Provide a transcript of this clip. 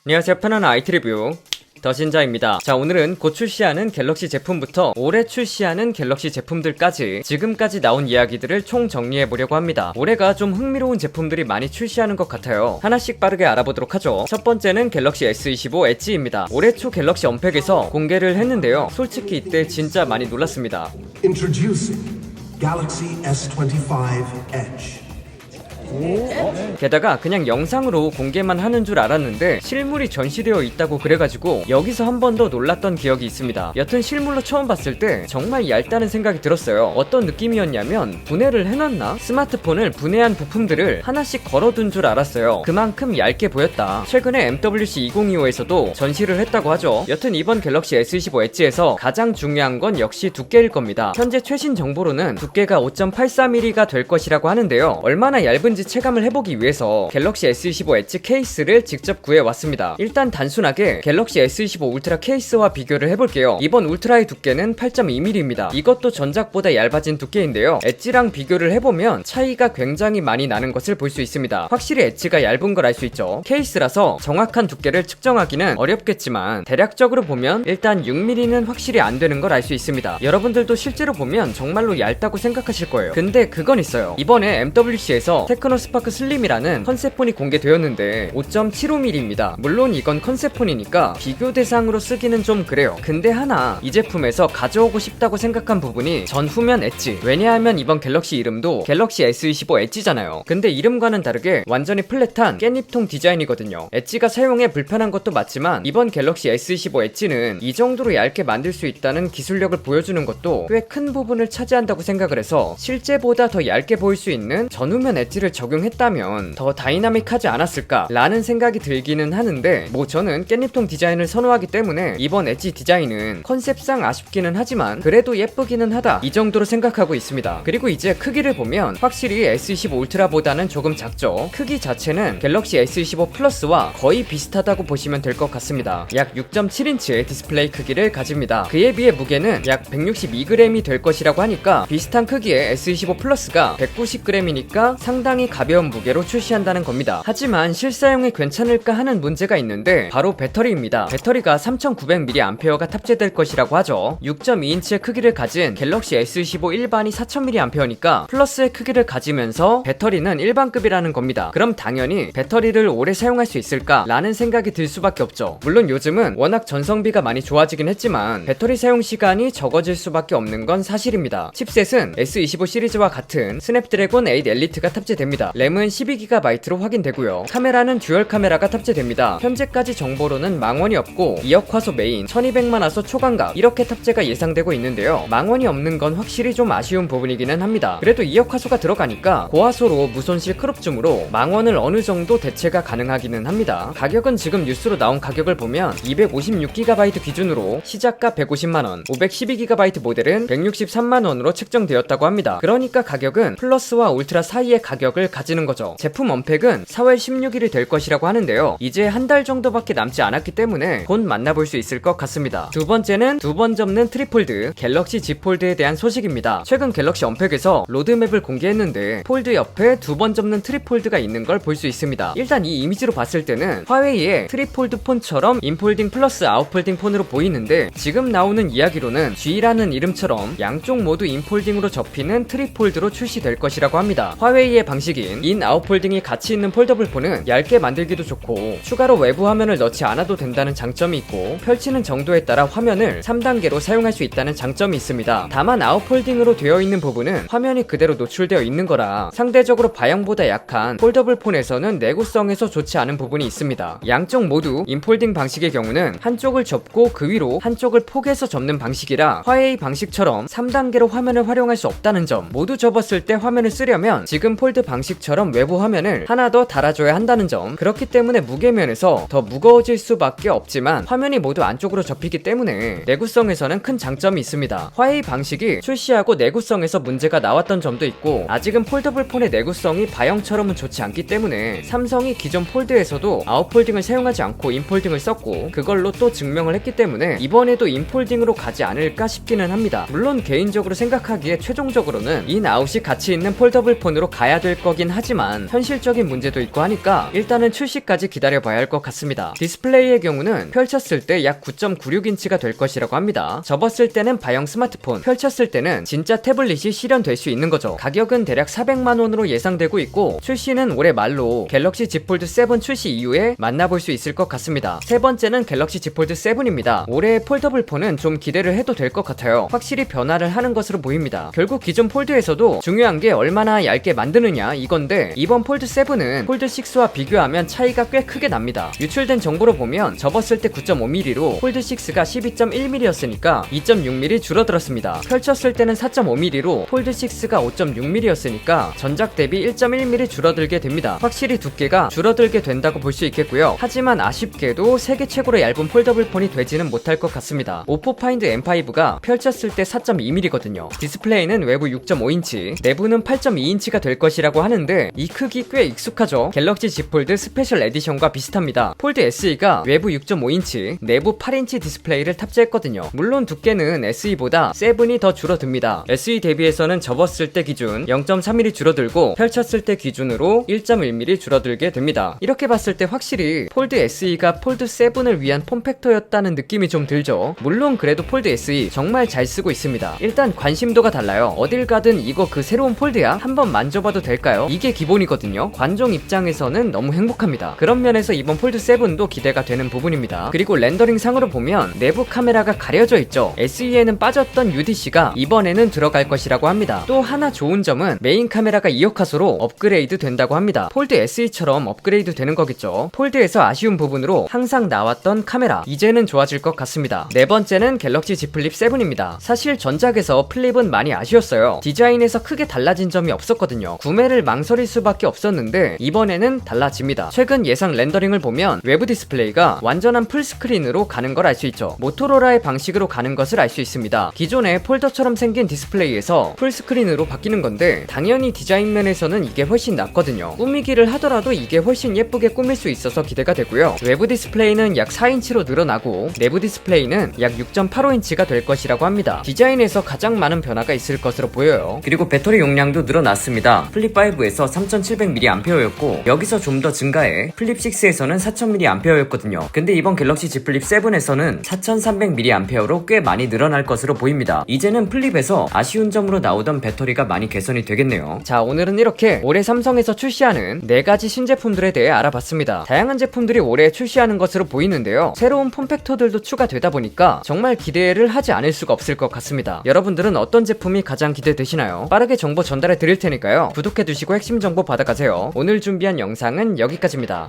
안녕하세요. 편안한 IT 리뷰 더신자입니다. 자, 오늘은 곧 출시하는 갤럭시 제품부터 올해 출시하는 갤럭시 제품들까지 지금까지 나온 이야기들을 총 정리해보려고 합니다. 올해가 좀 흥미로운 제품들이 많이 출시하는 것 같아요. 하나씩 빠르게 알아보도록 하죠. 첫 번째는 갤럭시 S25 엣지입니다. 올해 초 갤럭시 언팩에서 공개를 했는데요. 솔직히 이때 진짜 많이 놀랐습니다. Introducing Galaxy S25 Edge. 게다가 그냥 영상으로 공개만 하는 줄 알았는데 실물이 전시되어 있다고 그래가지고 여기서 한 번 더 놀랐던 기억이 있습니다. 여튼 실물로 처음 봤을 때 정말 얇다는 생각이 들었어요. 어떤 느낌이었냐면 분해를 해놨나? 스마트폰을 분해한 부품들을 하나씩 걸어둔 줄 알았어요. 그만큼 얇게 보였다. 최근에 MWC 2025에서도 전시를 했다고 하죠. 여튼 이번 갤럭시 S25 엣지에서 가장 중요한 건 역시 두께일 겁니다. 현재 최신 정보로는 두께가 5.84mm가 될 것이라고 하는데요. 얼마나 얇은지 체감을 해보기 위해서 갤럭시 S25 엣지 케이스를 직접 구해왔습니다. 일단 단순하게 갤럭시 S25 울트라 케이스와 비교를 해볼게요. 이번 울트라의 두께는 8.2mm입니다. 이것도 전작보다 얇아진 두께인데요. 엣지랑 비교를 해보면 차이가 굉장히 많이 나는 것을 볼 수 있습니다. 확실히 엣지가 얇은 걸 알 수 있죠. 케이스라서 정확한 두께를 측정하기는 어렵겠지만 대략적으로 보면 일단 6mm는 확실히 안 되는 걸 알 수 있습니다. 여러분들도 실제로 보면 정말로 얇다고 생각하실 거예요. 근데 그건 있어요. 이번에 MWC에서 테크노 스파크 슬림이라는 컨셉폰이 공개되었는데 5.75mm입니다. 물론 이건 컨셉폰이니까 비교 대상으로 쓰기는 좀 그래요. 근데 하나 이 제품에서 가져오고 싶다고 생각한 부분이 전후면 엣지. 왜냐하면 이번 갤럭시 이름도 갤럭시 S25 엣지잖아요. 근데 이름과는 다르게 완전히 플랫한 깻잎통 디자인이거든요. 엣지가 사용에 불편한 것도 맞지만 이번 갤럭시 S25 엣지는 이 정도로 얇게 만들 수 있다는 기술력을 보여주는 것도 꽤 큰 부분을 차지한다고 생각을 해서 실제보다 더 얇게 보일 수 있는 전후면 엣지를 적용했다면 더 다이나믹하지 않았을까 라는 생각이 들기는 하는데 뭐 저는 깻잎통 디자인을 선호하기 때문에 이번 엣지 디자인은 컨셉상 아쉽기는 하지만 그래도 예쁘기는 하다 이 정도로 생각하고 있습니다. 그리고 이제 크기를 보면 확실히 S25 울트라보다는 조금 작죠. 크기 자체는 갤럭시 S25 플러스와 거의 비슷하다고 보시면 될 것 같습니다. 약 6.7인치의 디스플레이 크기를 가집니다. 그에 비해 무게는 약 162g이 될 것이라고 하니까 비슷한 크기의 S25 플러스가 190g이니까 상당히 가벼운 무게로 출시한다는 겁니다. 하지만 실사용이 괜찮을까 하는 문제가 있는데 바로 배터리입니다. 배터리가 3900mAh가 탑재될 것이라고 하죠. 6.2인치의 크기를 가진 갤럭시 S25 일반이 4000mAh니까 플러스의 크기를 가지면서 배터리는 일반급이라는 겁니다. 그럼 당연히 배터리를 오래 사용할 수 있을까? 라는 생각이 들 수밖에 없죠. 물론 요즘은 워낙 전성비가 많이 좋아지긴 했지만 배터리 사용 시간이 적어질 수밖에 없는 건 사실입니다. 칩셋은 S25 시리즈와 같은 스냅드래곤 8 엘리트가 탑재됩니다. 램은 12GB로 확인되고요. 카메라는 듀얼 카메라가 탑재됩니다. 현재까지 정보로는 망원이 없고 2억 화소 메인, 1200만 화소 초광각 이렇게 탑재가 예상되고 있는데요. 망원이 없는 건 확실히 좀 아쉬운 부분이기는 합니다. 그래도 2억 화소가 들어가니까 고화소로 무손실 크롭줌으로 망원을 어느 정도 대체가 가능하기는 합니다. 가격은 지금 뉴스로 나온 가격을 보면 256GB 기준으로 시작가 150만원, 512GB 모델은 163만원으로 책정되었다고 합니다. 그러니까 가격은 플러스와 울트라 사이의 가격을 가지는 거죠. 제품 언팩은 4월 16일이 될 것이라고 하는데요. 이제 한 달 정도밖에 남지 않았기 때문에 곧 만나볼 수 있을 것 같습니다. 두 번째는 두 번 접는 트리폴드 갤럭시 Z 폴드에 대한 소식입니다. 최근 갤럭시 언팩에서 로드맵을 공개했는데 폴드 옆에 두 번 접는 트리폴드가 있는 걸 볼 수 있습니다. 일단 이 이미지로 봤을 때는 화웨이의 트리폴드 폰처럼 인폴딩 플러스 아웃폴딩 폰으로 보이는데 지금 나오는 이야기로는 G라는 이름처럼 양쪽 모두 인폴딩으로 접히는 트리폴드로 출시될 것이라고 합니다. 화웨이의 방식인 인 아웃폴딩이 같이 있는 폴더블 폰은 얇게 만들기도 좋고 추가로 외부 화면을 넣지 않아도 된다는 장점이 있고 펼치는 정도에 따라 화면을 3단계로 사용할 수 있다는 장점이 있습니다. 다만 아웃폴딩으로 되어 있는 부분은 화면이 그대로 노출되어 있는 거라 상대적으로 바형보다 약한 폴더블 폰에서는 내구성에서 좋지 않은 부분이 있습니다. 양쪽 모두 인폴딩 방식의 경우는 한쪽을 접고 그 위로 한쪽을 포개서 접는 방식이라 화웨이 방식처럼 3단계로 화면을 활용할 수 없다는 점, 모두 접었을 때 화면을 쓰려면 지금 폴드 방식처럼 외부 화면을 하나 더 달아줘야 한다는 점, 그렇기 때문에 무게면에서 더 무거워질 수밖에 없지만 화면이 모두 안쪽으로 접히기 때문에 내구성에서는 큰 장점이 있습니다. 화웨이 방식이 출시하고 내구성에서 문제가 나왔던 점도 있고 아직은 폴더블 폰의 내구성이 바형처럼은 좋지 않기 때문에 삼성이 기존 폴드에서도 아웃폴딩을 사용하지 않고 인폴딩을 썼고 그걸로 또 증명을 했기 때문에 이번에도 인폴딩으로 가지 않을까 싶기는 합니다. 물론 개인적으로 생각하기에 최종적으로는 인 아웃이 같이 있는 폴더블 폰으로 가야 될 것 거긴 하지만 현실적인 문제도 있고 하니까 일단은 출시까지 기다려봐야 할 것 같습니다. 디스플레이의 경우는 펼쳤을 때 약 9.96인치가 될 것이라고 합니다. 접었을 때는 바형 스마트폰, 펼쳤을 때는 진짜 태블릿이 실현될 수 있는 거죠. 가격은 대략 400만원으로 예상되고 있고 출시는 올해 말로 갤럭시 Z 폴드 7 출시 이후에 만나볼 수 있을 것 같습니다. 세 번째는 갤럭시 Z 폴드 7입니다. 올해 폴더블 폰은 좀 기대를 해도 될 것 같아요. 확실히 변화를 하는 것으로 보입니다. 결국 기존 폴드에서도 중요한 게 얼마나 얇게 만드느냐 이건데 이번 폴드 7은 폴드 6와 비교하면 차이가 꽤 크게 납니다. 유출된 정보로 보면 접었을 때 9.5mm로 폴드 6가 12.1mm였으니까 2.6mm 줄어들었습니다. 펼쳤을 때는 4.5mm로 폴드 6가 5.6mm였으니까 전작 대비 1.1mm 줄어들게 됩니다. 확실히 두께가 줄어들게 된다고 볼 수 있겠고요. 하지만 아쉽게도 세계 최고로 얇은 폴더블 폰이 되지는 못할 것 같습니다. 오포 파인드 M5가 펼쳤을 때 4.2mm거든요. 디스플레이는 외부 6.5인치, 내부는 8.2인치가 될 것이라고 하는데 이 크기 꽤 익숙하죠? 갤럭시 Z 폴드 스페셜 에디션과 비슷합니다. 폴드 SE가 외부 6.5인치, 내부 8인치 디스플레이를 탑재했거든요. 물론 두께는 SE보다 7이 더 줄어듭니다. SE 대비해서는 접었을 때 기준 0.3mm 줄어들고 펼쳤을 때 기준으로 1.1mm 줄어들게 됩니다. 이렇게 봤을 때 확실히 폴드 SE가 폴드 7을 위한 폼팩터였다는 느낌이 좀 들죠. 물론 그래도 폴드 SE 정말 잘 쓰고 있습니다. 일단 관심도가 달라요. 어딜 가든 이거 그 새로운 폴드야? 한번 만져봐도 될까요? 이게 기본이거든요. 관종 입장에서는 너무 행복합니다. 그런 면에서 이번 폴드 7도 기대가 되는 부분입니다. 그리고 렌더링 상으로 보면 내부 카메라가 가려져 있죠. SE에는 빠졌던 UDC가 이번에는 들어갈 것이라고 합니다. 또 하나 좋은 점은 메인 카메라가 2억 화소로 업그레이드 된다고 합니다. 폴드 SE처럼 업그레이드 되는 거겠죠. 폴드에서 아쉬운 부분으로 항상 나왔던 카메라, 이제는 좋아질 것 같습니다. 네 번째는 갤럭시 Z 플립 7입니다. 사실 전작에서 플립은 많이 아쉬웠어요. 디자인에서 크게 달라진 점이 없었거든요. 구매를 망설일 수밖에 없었는데 이번에는 달라집니다. 최근 예상 렌더링을 보면 외부 디스플레이가 완전한 풀스크린으로 가는 걸 알 수 있죠. 모토로라의 방식으로 가는 것을 알 수 있습니다. 기존의 폴더처럼 생긴 디스플레이에서 풀스크린으로 바뀌는 건데 당연히 디자인 면에서는 이게 훨씬 낫거든요. 꾸미기를 하더라도 이게 훨씬 예쁘게 꾸밀 수 있어서 기대가 되고요. 외부 디스플레이는 약 4인치로 늘어나고 내부 디스플레이는 약 6.85인치가 될 것이라고 합니다. 디자인에서 가장 많은 변화가 있을 것으로 보여요. 그리고 배터리 용량도 늘어났습니다. 플립5에서 3700mAh였고 여기서 좀 더 증가해 플립6에서는 4000mAh였거든요. 근데 이번 갤럭시 Z 플립 7에서는 4300mAh로 꽤 많이 늘어날 것으로 보입니다. 이제는 플립에서 아쉬운 점으로 나오던 배터리가 많이 개선이 되겠네요. 자, 오늘은 이렇게 올해 삼성에서 출시하는 4가지 신제품들에 대해 알아봤습니다. 다양한 제품들이 올해 출시하는 것으로 보이는데요. 새로운 폼팩터들도 추가되다 보니까 정말 기대를 하지 않을 수가 없을 것 같습니다. 여러분들은 어떤 제품이 가장 기대되시나요? 빠르게 정보 전달해 드릴 테니까요. 구독해 두시고 핵심 정보 받아가세요. 오늘 준비한 영상은 여기까지입니다.